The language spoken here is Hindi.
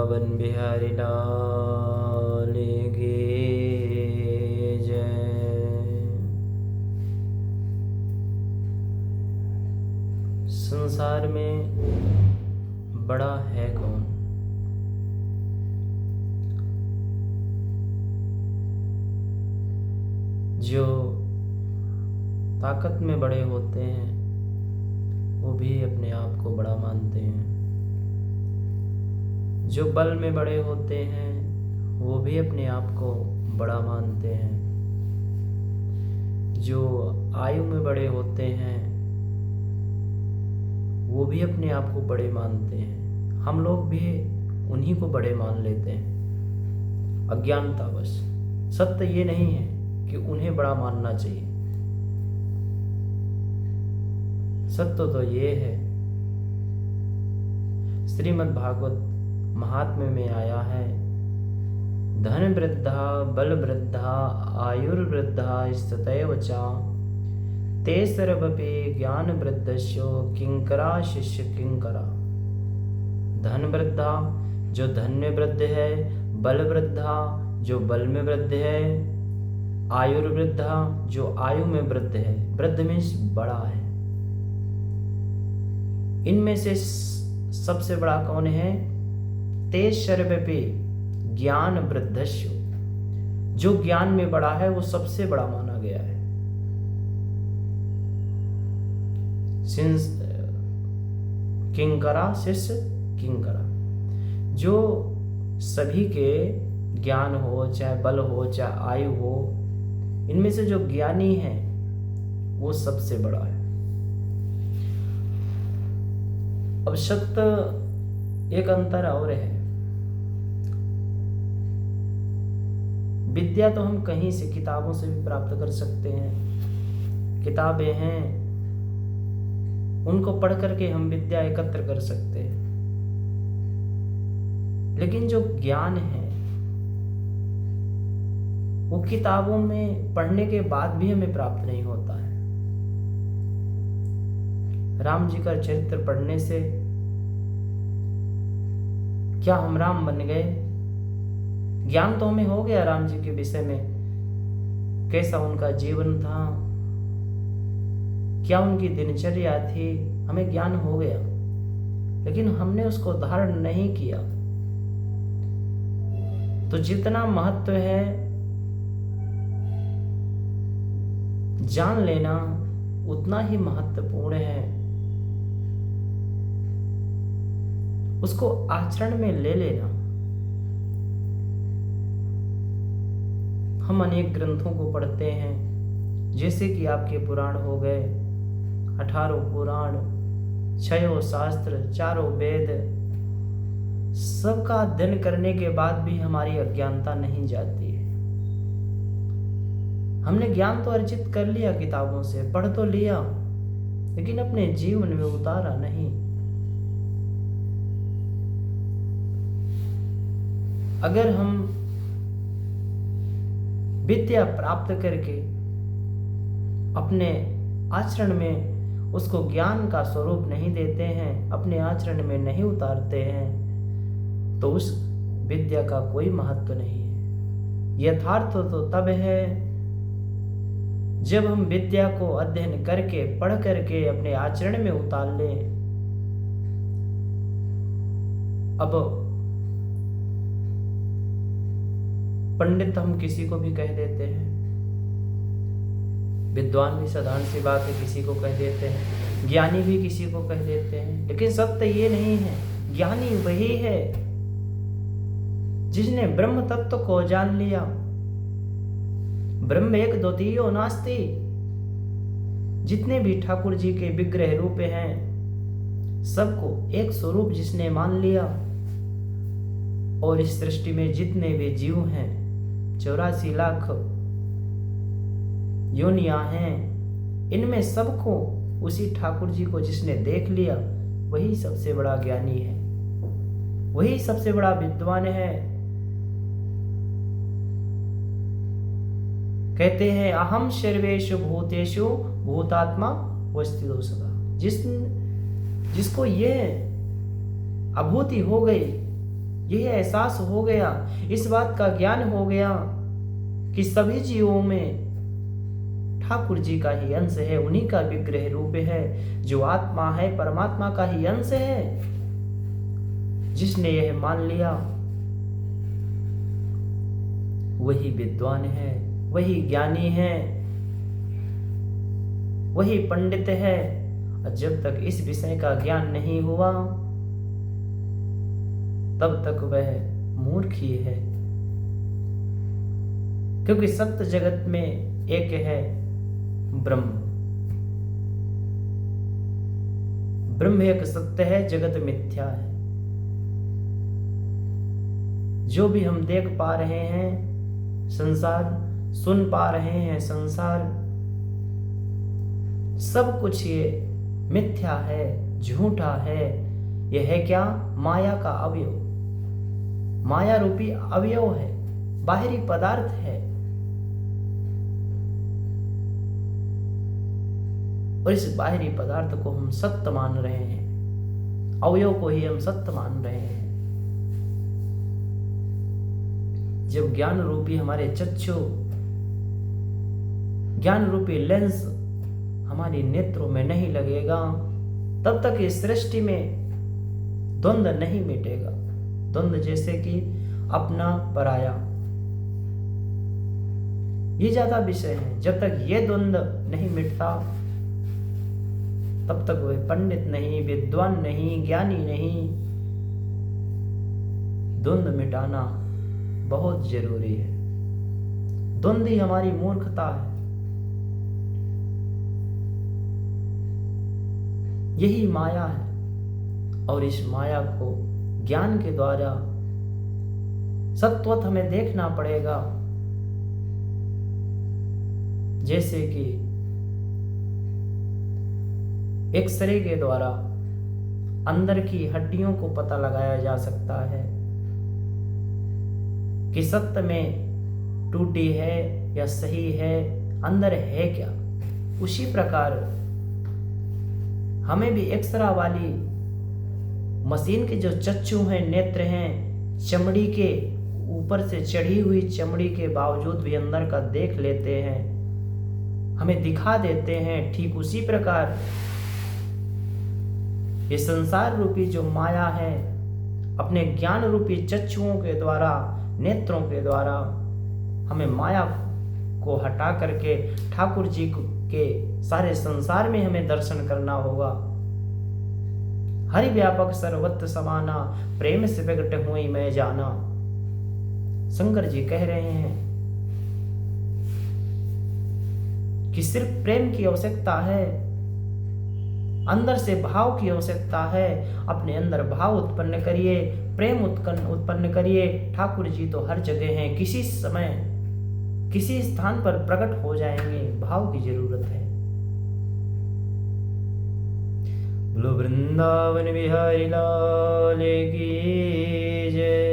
वृंदावन बिहारी लाल की जय। संसार में बड़ा है कौन? जो ताकत में बड़े होते हैं वो भी अपने आप को बड़ा मानते हैं। जो बल में बड़े होते हैं वो भी अपने आप को बड़ा मानते हैं। जो आयु में बड़े होते हैं वो भी अपने आप को बड़े मानते हैं। हम लोग भी उन्हीं को बड़े मान लेते हैं अज्ञानतावश। सत्य ये नहीं है कि उन्हें बड़ा मानना चाहिए। सत्य तो ये है, श्रीमद् भागवत महात्म्य में आया है, धन वृद्धा बल वृद्धा आयुर्वृद्धा स्थितैव च ते सर्वपि ज्ञान वृद्धस्यो किंकरा शिष्य किंकरा। धन वृद्धा जो धन में वृद्ध है, बल वृद्धा जो बल में वृद्ध है, आयुर्वृद्धा जो आयु में वृद्ध है। वृद्ध मीन्स बड़ा है। इनमें से सबसे बड़ा कौन है? ते सर्वपि ज्ञान वृद्धस्यो, जो ज्ञान में बड़ा है वो सबसे बड़ा माना गया है। किंकरा शिष्य किंकरा, जो सभी के ज्ञान हो, चाहे बल हो, चाहे आयु हो, इनमें से जो ज्ञानी है वो सबसे बड़ा है। अब सत्य एक अंतर और है। विद्या तो हम कहीं से, किताबों से भी प्राप्त कर सकते हैं। किताबें हैं, उनको पढ़ करके हम विद्या एकत्र कर सकते हैं। लेकिन जो ज्ञान है वो किताबों में पढ़ने के बाद भी हमें प्राप्त नहीं होता है। राम जी का चरित्र पढ़ने से क्या हम राम बन गए? ज्ञान तो हमें हो गया राम जी के विषय में, कैसा उनका जीवन था, क्या उनकी दिनचर्या थी, हमें ज्ञान हो गया। लेकिन हमने उसको धारण नहीं किया। तो जितना महत्व है जान लेना, उतना ही महत्वपूर्ण है उसको आचरण में ले लेना। हम अनेक ग्रंथों को पढ़ते हैं, जैसे कि आपके पुराण हो गए, 18 पुराण, 6 शास्त्र, 4 वेद, सबका अध्ययन करने के बाद भी हमारी अज्ञानता नहीं जाती है। हमने ज्ञान तो अर्जित कर लिया, किताबों से पढ़ तो लिया, लेकिन अपने जीवन में उतारा नहीं। अगर हम विद्या प्राप्त करके अपने आचरण में उसको ज्ञान का स्वरूप नहीं देते हैं, अपने आचरण में नहीं उतारते हैं, तो उस विद्या का कोई महत्व नहीं है। यथार्थ तो तब है जब हम विद्या को अध्ययन करके, पढ़ करके अपने आचरण में उतार लें। अब पंडित हम किसी को भी कह देते हैं, विद्वान भी साधारण सी बात है किसी को कह देते हैं, ज्ञानी भी किसी को कह देते हैं। लेकिन सत्य ये नहीं है। ज्ञानी वही है जिसने ब्रह्म तत्व को जान लिया। ब्रह्म एक द्वितीयो नास्ति। जितने भी ठाकुर जी के विग्रह रूप हैं, सबको एक स्वरूप जिसने मान लिया, और इस सृष्टि में जितने भी जीव हैं, 84 लाख योनियां हैं, इनमें सबको उसी ठाकुर जी को जिसने देख लिया, वही सबसे बड़ा ज्ञानी है, वही सबसे बड़ा विद्वान है। कहते हैं अहम सर्वेषु भूतेषु भूतात्मा अवस्थितो सदा। जिसको ये अनुभूति हो गई यह एहसास हो गया, इस बात का ज्ञान हो गया कि सभी जीवों में ठाकुर जी का ही अंश है, उन्हीं का विग्रह रूप है। जो आत्मा है परमात्मा का ही अंश है। जिसने यह मान लिया वही विद्वान है, वही ज्ञानी है, वही पंडित है। और जब तक इस विषय का ज्ञान नहीं हुआ तब तक वह मूर्ख ही है। क्योंकि सत्य जगत में एक है ब्रह्म। ब्रह्म एक सत्य है, जगत मिथ्या है। जो भी हम देख पा रहे हैं संसार, सुन पा रहे हैं संसार, सब कुछ ये मिथ्या है, झूठा है। यह है क्या? माया का अवयव, माया रूपी अवयव है, बाहरी पदार्थ है। और इस बाहरी पदार्थ को हम सत्य मान रहे हैं, अवयव को ही हम सत्य मान रहे हैं। जब ज्ञान रूपी हमारे चक्षु, ज्ञान रूपी लेंस हमारी नेत्रों में नहीं लगेगा तब तक इस सृष्टि में द्वंद्व नहीं मिटेगा। द्वंद्व जैसे कि अपना पराया, ये ज्यादा विषय है। जब तक ये द्वंद्व नहीं मिटता तब तक वह पंडित नहीं, विद्वान नहीं, ज्ञानी नहीं। द्वंद्व मिटाना बहुत जरूरी है। द्वंद्व ही हमारी मूर्खता है। यही माया है। और इस माया को ज्ञान के द्वारा सत्वत हमें देखना पड़ेगा। जैसे कि एक्सरे के द्वारा अंदर की हड्डियों को पता लगाया जा सकता है कि सत्य में टूटी है या सही है, अंदर है क्या। उसी प्रकार हमें भी एक्सरा वाली मशीन के जो चक्षु हैं, नेत्र हैं, चमड़ी के ऊपर से चढ़ी हुई चमड़ी के बावजूद भी अंदर का देख लेते हैं, हमें दिखा देते हैं। ठीक उसी प्रकार ये संसार रूपी जो माया है अपने ज्ञान रूपी चक्षुओं के द्वारा, नेत्रों के द्वारा हमें माया को हटा करके ठाकुर जी के सारे संसार में हमें दर्शन करना होगा। हरि व्यापक सर्वत्र समाना, प्रेम से प्रगट हुई मैं जाना। शंकर जी कह रहे हैं कि सिर्फ प्रेम की आवश्यकता है, अंदर से भाव की आवश्यकता है। अपने अंदर भाव उत्पन्न करिए, प्रेम उत्पन्न करिए। ठाकुर जी तो हर जगह हैं, किसी समय किसी स्थान पर प्रकट हो जाएंगे। भाव की जरूरत है। बोलो वृंदावन बिहारी लाल की जय।